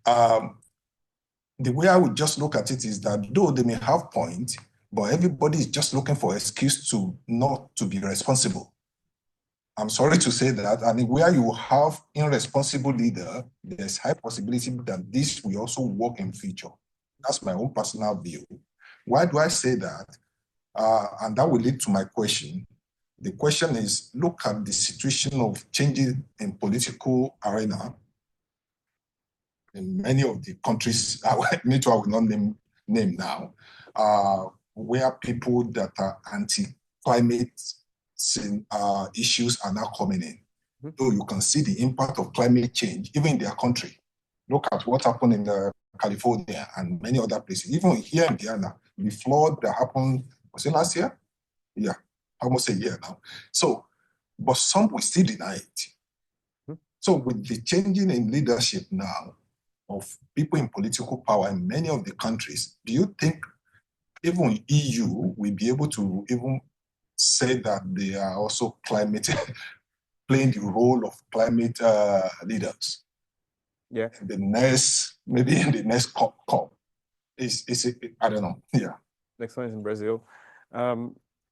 the way I would just look at it is that though they may have points, but everybody is just looking for an excuse to not to be responsible. I'm sorry to say that, and where you have irresponsible leader, there's high possibility that this will also work in future. That's my own personal view. Why do I say that? And that will lead to my question. The question is, look at the situation of changing in political arena in many of the countries, me too, I will not name now, where people that are anti-climate issues are now coming in. So you can see the impact of climate change, even in their country. Look at what happened in California and many other places. Even here in Guyana, the flood that happened, was it last year? Yeah, almost a year now. So, but some will still deny it. So with the changing in leadership now of people in political power in many of the countries, do you think even EU will be able to even say that they are also climate, playing the role of climate leaders? Yeah. The next, maybe in the next COP. I don't know. Yeah. Next one is in Brazil.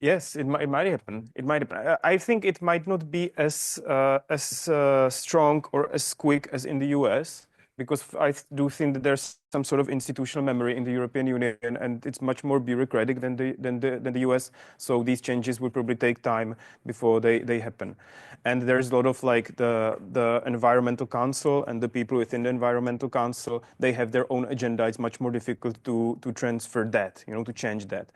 Yes, it might happen. It might happen. I think it might not be as strong or as quick as in the US, because I do think that there's some sort of institutional memory in the European Union, and it's much more bureaucratic than the US. So these changes will probably take time before they happen. And there's a lot of like the Environmental Council and the people within the Environmental Council, they have their own agenda. It's much more difficult to transfer that, to change that.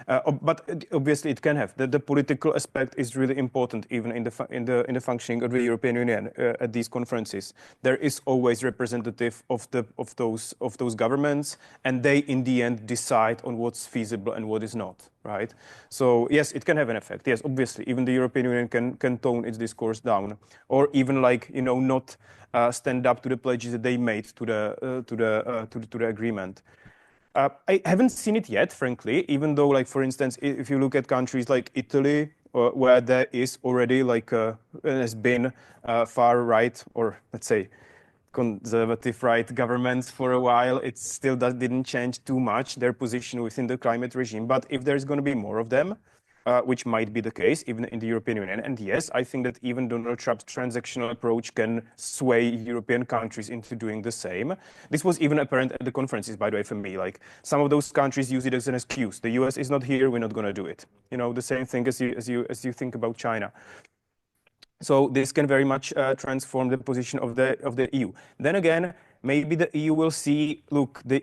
But obviously it can have. The political aspect is really important, even in the functioning of the European Union at these conferences. There is always representative of those governments, and they in the end decide on what's feasible and what is not, right? So yes, it can have an effect. Yes, obviously, even the European Union can tone its discourse down, or even like not stand up to the pledges that they made to the agreement. I haven't seen it yet, frankly, even though, like, for instance, if you look at countries like Italy, where there is already like has been far right, or let's say conservative right governments for a while. It still didn't change too much, their position within the climate regime. But if there's going to be more of them, which might be the case even in the European Union. And yes, I think that even Donald Trump's transactional approach can sway European countries into doing the same. This was even apparent at the conferences, by the way, for me. Like some of those countries use it as an excuse. The US is not here, we're not going to do it. You know, the same thing as you think about China. So this can very much transform the position of the EU. Then again, maybe the EU will see, look, the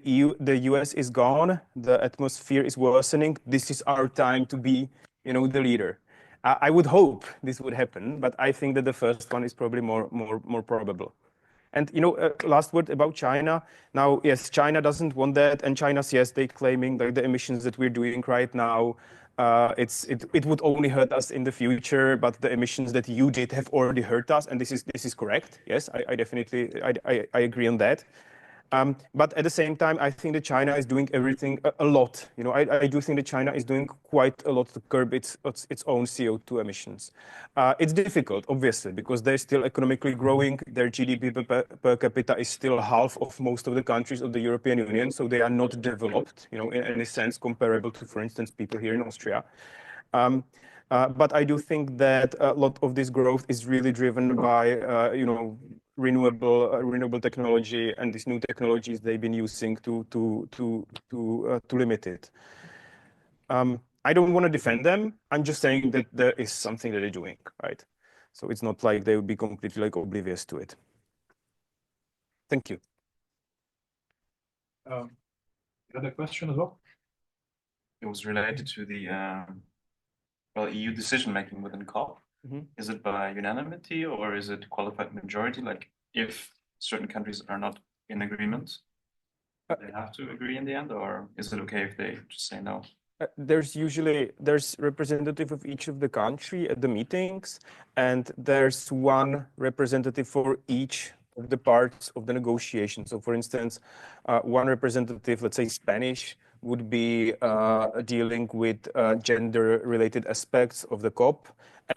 US is gone, the atmosphere is worsening. This is our time to be, you know, the leader. I would hope this would happen, but I think that the first one is probably more probable. And you know, last word about China. Now, yes, China doesn't want that, and China's yes, they claiming like the emissions that we're doing right now. It would only hurt us in the future, but the emissions that you did have already hurt us, and this is correct. Yes, I definitely I agree on that. But at the same time, I think that China is doing everything a lot. You know, I do think that China is doing quite a lot to curb its own CO2 emissions. It's difficult, obviously, because they're still economically growing. Their GDP per capita is still half of most of the countries of the European Union, so they are not developed, you know, in any sense comparable to, for instance, people here in Austria. But I do think that a lot of this growth is really driven by, you know, renewable technology and these new technologies they've been using to limit it. I don't want to defend them. I'm just saying that there is something that they're doing, right? So it's not like they would be completely like oblivious to it. Thank you. Other question as well? It was related to the EU decision making within COP. Is it by unanimity or is it qualified majority? Like if certain countries are not in agreement, they have to agree in the end, or is it okay if they just say no? There's representative of each of the country at the meetings, and there's one representative for each of the parts of the negotiation. So for instance, one representative, let's say Spanish, would be dealing with gender-related aspects of the COP,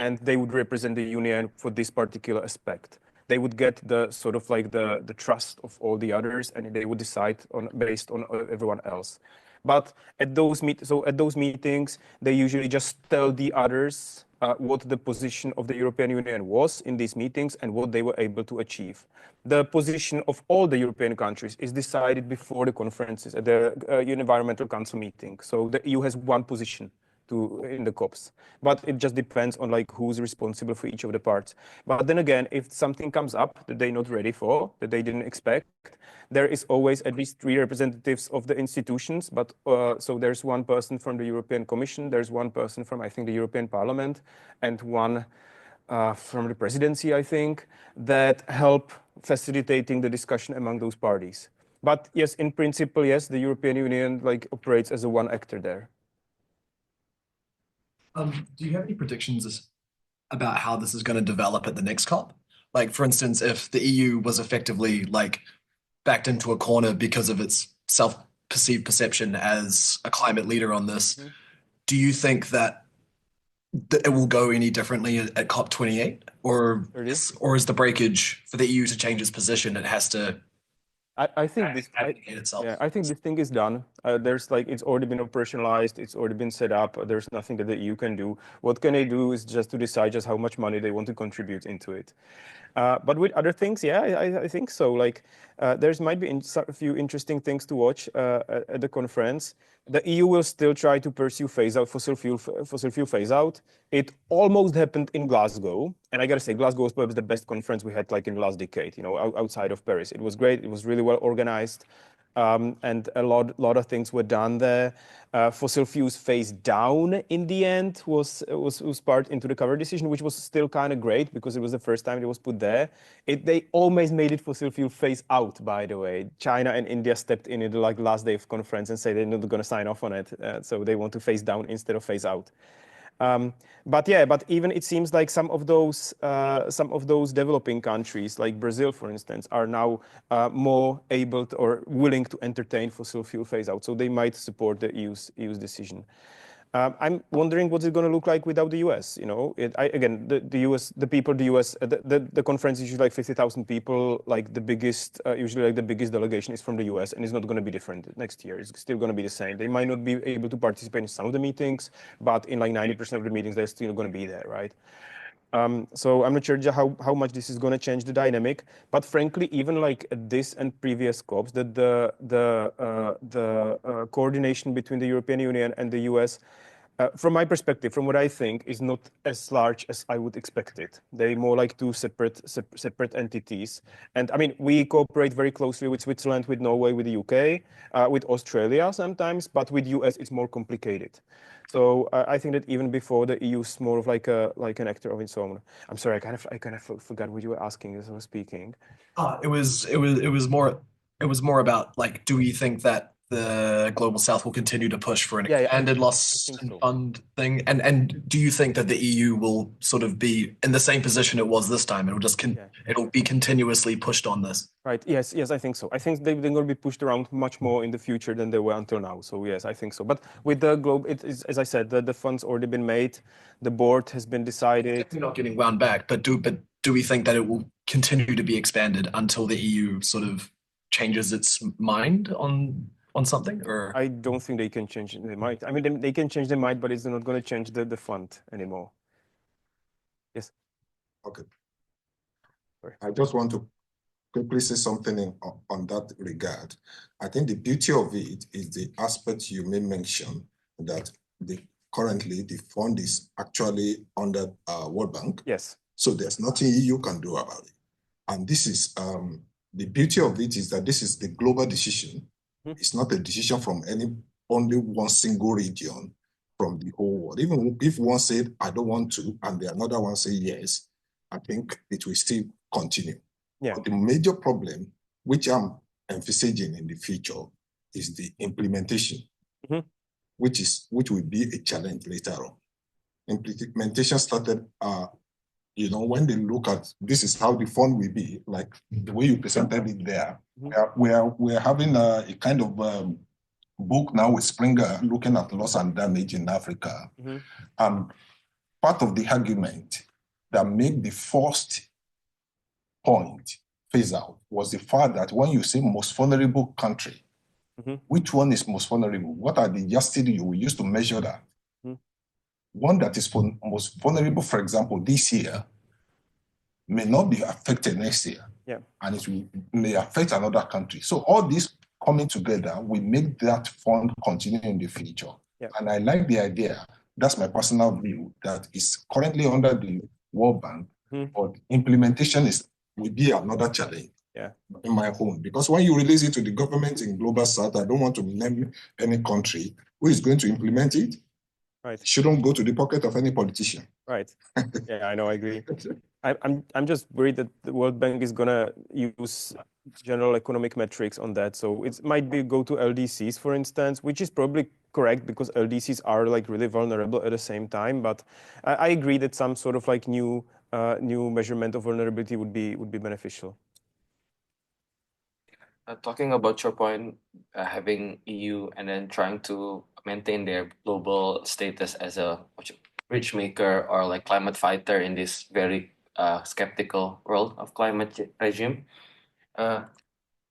and they would represent the union for this particular aspect. They would get the sort of like the trust of all the others, and they would decide based on everyone else. But at those meetings, they usually just tell the others what the position of the European Union was in these meetings and what they were able to achieve. The position of all the European countries is decided before the conferences at the Environmental Council meeting. So the EU has one position in the COPs, but it just depends on like who's responsible for each of the parts. But then again, if something comes up that they're not ready for, that they didn't expect, there is always at least 3 representatives of the institutions. But so there's one person from the European Commission, there's one person from I think the European Parliament, and one from the presidency, I think, that help facilitating the discussion among those parties. But yes, in principle, yes, the European Union like operates as a one actor there. Do you have any predictions about how this is going to develop at the next COP? Like, for instance, if the EU was effectively like backed into a corner because of its self-perceived perception as a climate leader on this, do you think that it will go any differently at COP28? Or is the breakage for the EU to change its position, it has to I think this itself? Yeah, I think this thing is done. There's like it's already been operationalized, it's already been set up. There's nothing that the EU can do. What can they do is just to decide just how much money they want to contribute into it. But with other things, yeah, I think so. Like there's might be a few interesting things to watch at the conference. The EU will still try to pursue fossil fuel phase out. It almost happened in Glasgow, and I gotta say, Glasgow was perhaps the best conference we had like in the last decade. You know, outside of Paris, it was great. It was really well organized. And a lot of things were done there. Fossil fuels phase down in the end was part into the cover decision, which was still kind of great because it was the first time it was put there. They almost made it fossil fuel phase out, by the way. China and India stepped in the like last day of conference and said they're not going to sign off on it. So they want to phase down instead of phase out. But even it seems like some of those developing countries, like Brazil, for instance, are now more able to, or willing to entertain fossil fuel phase out. So they might support the EU's decision. I'm wondering what's it going to look like without the US. You know, again, the US, the people, the US, the conference is usually like 50,000 people. Like the biggest, usually like the biggest delegation is from the US, and it's not going to be different next year. It's still going to be the same. They might not be able to participate in some of the meetings, but in like 90% of the meetings, they're still going to be there, right? So I'm not sure how much this is going to change the dynamic, but frankly, even like at this and previous COPs, that the coordination between the European Union and the US, from my perspective, from what I think, is not as large as I would expect it. They're more like two separate entities. And I mean, we cooperate very closely with Switzerland, with Norway, with the UK, with Australia sometimes, but with US, it's more complicated. So I think that even before the EU is more of like an actor of its own. I'm sorry, I kind of forgot what you were asking as I was speaking. It was more about like, do we think that the Global South will continue to push for an Yeah, expanded I loss think and so. fund thing? And do you think that the EU will sort of be in the same position it was this time? It'll be continuously pushed on this. Right. Yes, I think so. I think they're going to be pushed around much more in the future than they were until now. So yes, I think so. But with the globe, it is, as I said, the fund's already been made. The board has been decided. We're not getting wound back, but do we think that it will continue to be expanded until the EU sort of changes its mind on something? Or I don't think they can change their mind. I mean, they can change their mind, but it's not going to change the fund anymore. Yes. Okay. Sorry. I just want to quickly say something on that regard. I think the beauty of it is the aspect you may mention that currently the fund is actually under World Bank. Yes. So there's nothing EU can do about it. And this is the beauty of it is that this is the global decision. It's not a decision from only one single region from the whole world. Even if one said, I don't want to, and the another one say yes, I think it will still continue. Yeah. But the major problem, which I'm envisaging in the future, is the implementation, which will be a challenge later on. Implementation started, when they look at this is how the fund will be, like the way you presented it there. We're having a kind of book now with Springer looking at loss and damage in Africa. Part of the argument that made the first point phase out was the fact that when you say most vulnerable country, which one is most vulnerable? What are the yardstick you will use to measure that? One that is most vulnerable, for example, this year, may not be affected next year. Yeah. And may affect another country. So all this coming together will make that fund continue in the future. Yeah. And I like the idea, that's my personal view, that is currently under the World Bank, but implementation will be another challenge. Yeah. In my home. Because when you release it to the government in Global South, I don't want to name any country who is going to implement it. Right. It shouldn't go to the pocket of any politician. Right. Yeah, I know, I agree. I'm just worried that the World Bank is gonna use general economic metrics on that. So it might be go to LDCs, for instance, which is probably correct because LDCs are like really vulnerable at the same time. But I agree that some sort of like new measurement of vulnerability would be beneficial. Talking about your point, having EU and then trying to maintain their global status as a bridge maker or like climate fighter in this very skeptical world of climate regime. The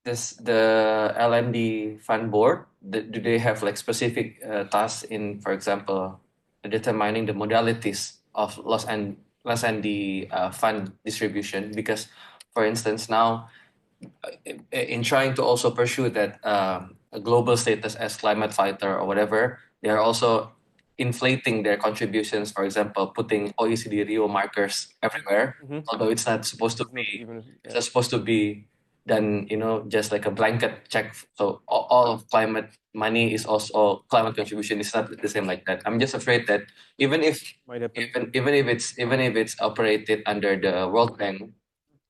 LND fund board, do they have like specific tasks in, for example, determining the modalities of loss and the fund distribution? Because, for instance, now in trying to also pursue that a global status as climate fighter or whatever, they are also inflating their contributions. For example, putting OECD Rio markers everywhere, although it's not supposed to be. It's not supposed to be done, just like a blanket check. So all of climate money is also climate contribution is not the same like that. I'm just afraid that even if it's operated under the World Bank,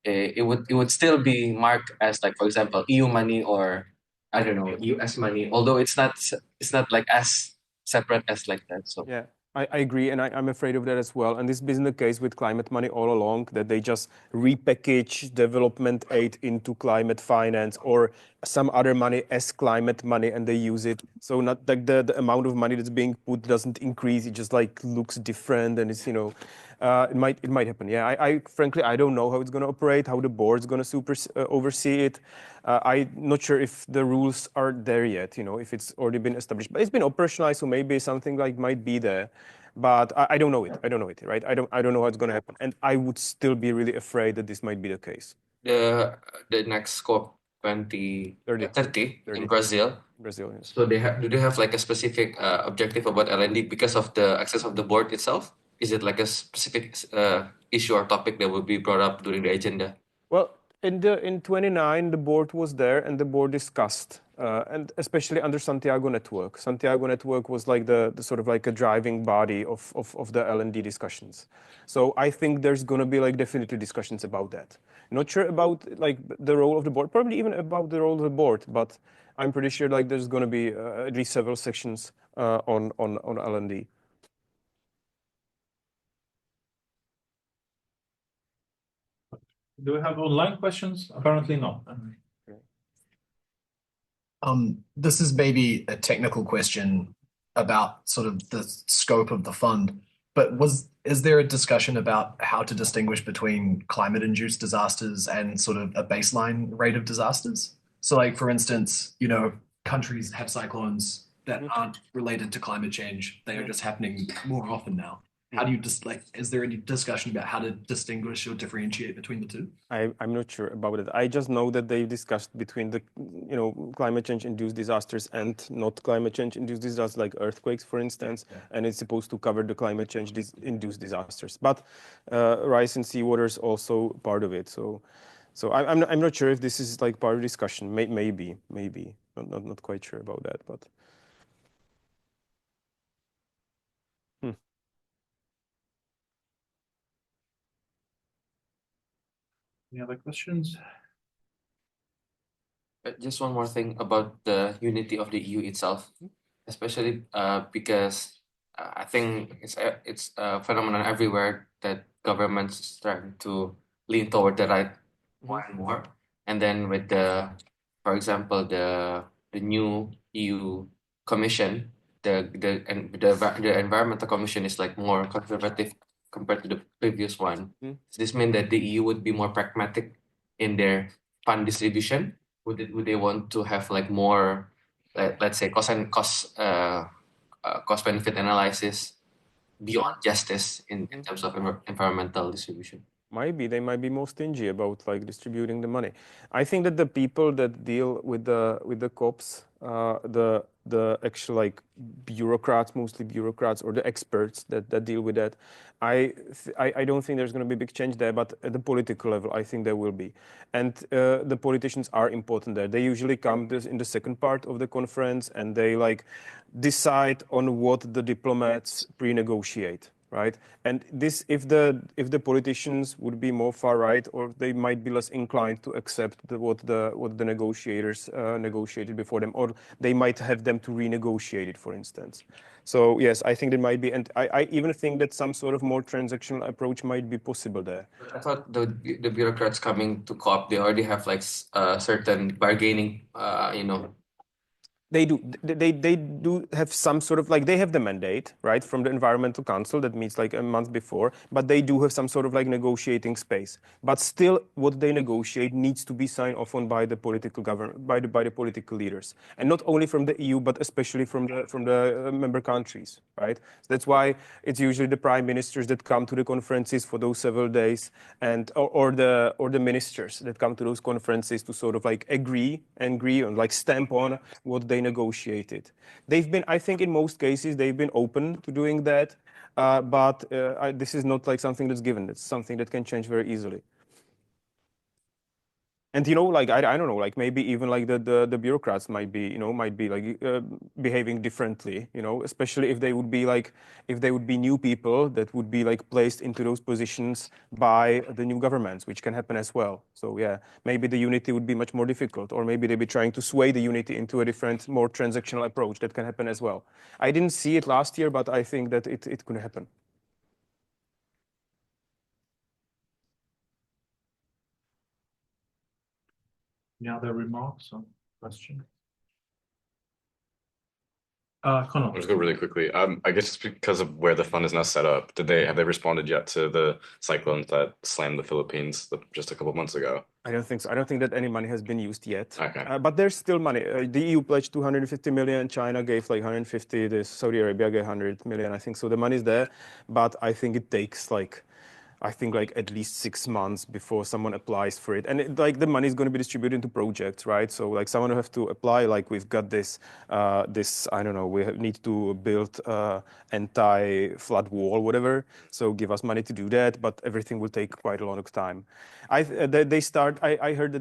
it would still be marked as like, for example, EU money or I don't know, US money, although it's not like as separate as like that. So yeah, I agree, and I'm afraid of that as well. And this has been the case with climate money all along, that they just repackage development aid into climate finance or some other money as climate money, and they use it. So not like the amount of money that's being put doesn't increase; it just like looks different, and it's it might happen. Yeah, I frankly I don't know how it's going to operate, how the board's going to oversee it. I'm not sure if the rules are there yet, if it's already been established, but it's been operationalized, so maybe something like might be there, but I don't know it. I don't know it, right? I don't know how it's going to happen, and I would still be really afraid that this might be the case. The next COP 2030 in Brazil. Brazil, yes. So do they have like a specific objective about L&D because of the access of the board itself? Is it like a specific issue or topic that will be brought up during the agenda? Well, in 29, the board was there and the board discussed, and especially under Santiago Network. Santiago Network was like the sort of like a driving body of the L&D discussions. So I think there's going to be like definitely discussions about that. Not sure about like the role of the board, probably even about the role of the board, but I'm pretty sure like there's going to be at least several sections on L&D. Do we have online questions? Apparently not. This is maybe a technical question about sort of the scope of the fund, but is there a discussion about how to distinguish between climate-induced disasters and sort of a baseline rate of disasters? So like, for instance, countries have cyclones that aren't related to climate change. They are just happening more often now. How do you is there any discussion about how to distinguish or differentiate between the two? I'm not sure about it. I just know that they've discussed between the, climate change induced disasters and not climate change induced disasters, like earthquakes, for instance, and it's supposed to cover the climate change induced disasters. But rise in seawater is also part of it. So I'm not sure if this is like part of the discussion. Maybe, not quite sure about that, but. Any other questions? Just one more thing about the unity of the EU itself, especially because I think it's a phenomenon everywhere that governments start to lean toward the right more and more. And then with for example, the new EU Commission, the Environmental Commission is like more conservative compared to the previous one. Does this mean that the EU would be more pragmatic in their fund distribution? Would they want to have like more, let's say, cost benefit analysis beyond justice in terms of environmental distribution? Maybe they might be more stingy about like distributing the money. I think that the people that deal with the COPs, the actual like bureaucrats, mostly bureaucrats, or the experts that deal with that, I don't think there's going to be a big change there, but at the political level, I think there will be. And the politicians are important there. They usually come in the second part of the conference, and they like decide on what the diplomats pre-negotiate. Right, and this, if the politicians would be more far right, or they might be less inclined to accept what the negotiators negotiated before them, or they might have them to renegotiate it, for instance. So yes, I think there might be, and I even think that some sort of more transactional approach might be possible there. I thought the bureaucrats coming to COP, they already have like certain bargaining, They do have some sort of like, they have the mandate, right, from the Environmental Council that meets like a month before, but they do have some sort of like negotiating space. But still, what they negotiate needs to be signed off on by the political government, by the political leaders, and not only from the EU, but especially from the member countries, right? So that's why it's usually the prime ministers that come to the conferences for those several days, and or the ministers that come to those conferences to sort of like agree on, like stamp on what they negotiated. They've been, I think in most cases, they've been open to doing that, but this is not like something that's given. It's something that can change very easily. And you know, like I don't know, like maybe even like the bureaucrats might be like behaving differently, you know, especially if they would be like new people that would be like placed into those positions by the new governments, which can happen as well. So yeah, maybe the unity would be much more difficult, or maybe they'd be trying to sway the unity into a different, more transactional approach that can happen as well. I didn't see it last year, but I think that it could happen. Any other remarks or questions? Conor. I'll just go really quickly. I guess it's because of where the fund is now set up. Have they responded yet to the cyclones that slammed the Philippines just a couple of months ago? I don't think so. I don't think that any money has been used yet. Okay. But there's still money. The EU pledged 250 million. China gave like 150. Saudi Arabia gave 100 million. I think so. The money's there, but I think it takes like at least 6 months before someone applies for it. And the money is going to be distributed into projects, right? So like someone will have to apply, like we've got this, I don't know, we need to build anti-flood wall, whatever. So give us money to do that, but everything will take quite a long time. I heard that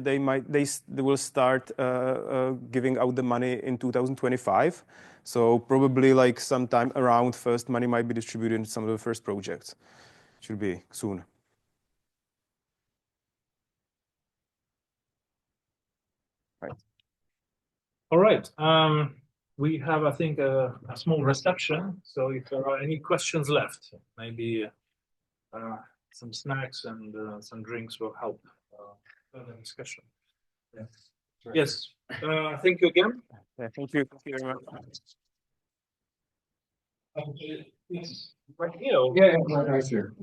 they will start giving out the money in 2025. So probably like sometime around first money might be distributed in some of the first projects. Should be soon. Right. All right. We have, I think, a small reception. So if there are any questions left, maybe some snacks and some drinks will help further discussion. Yeah. Yes. Thank you again. Yeah, thank you. Thank you very much. Yes. Right here. Yeah, right here.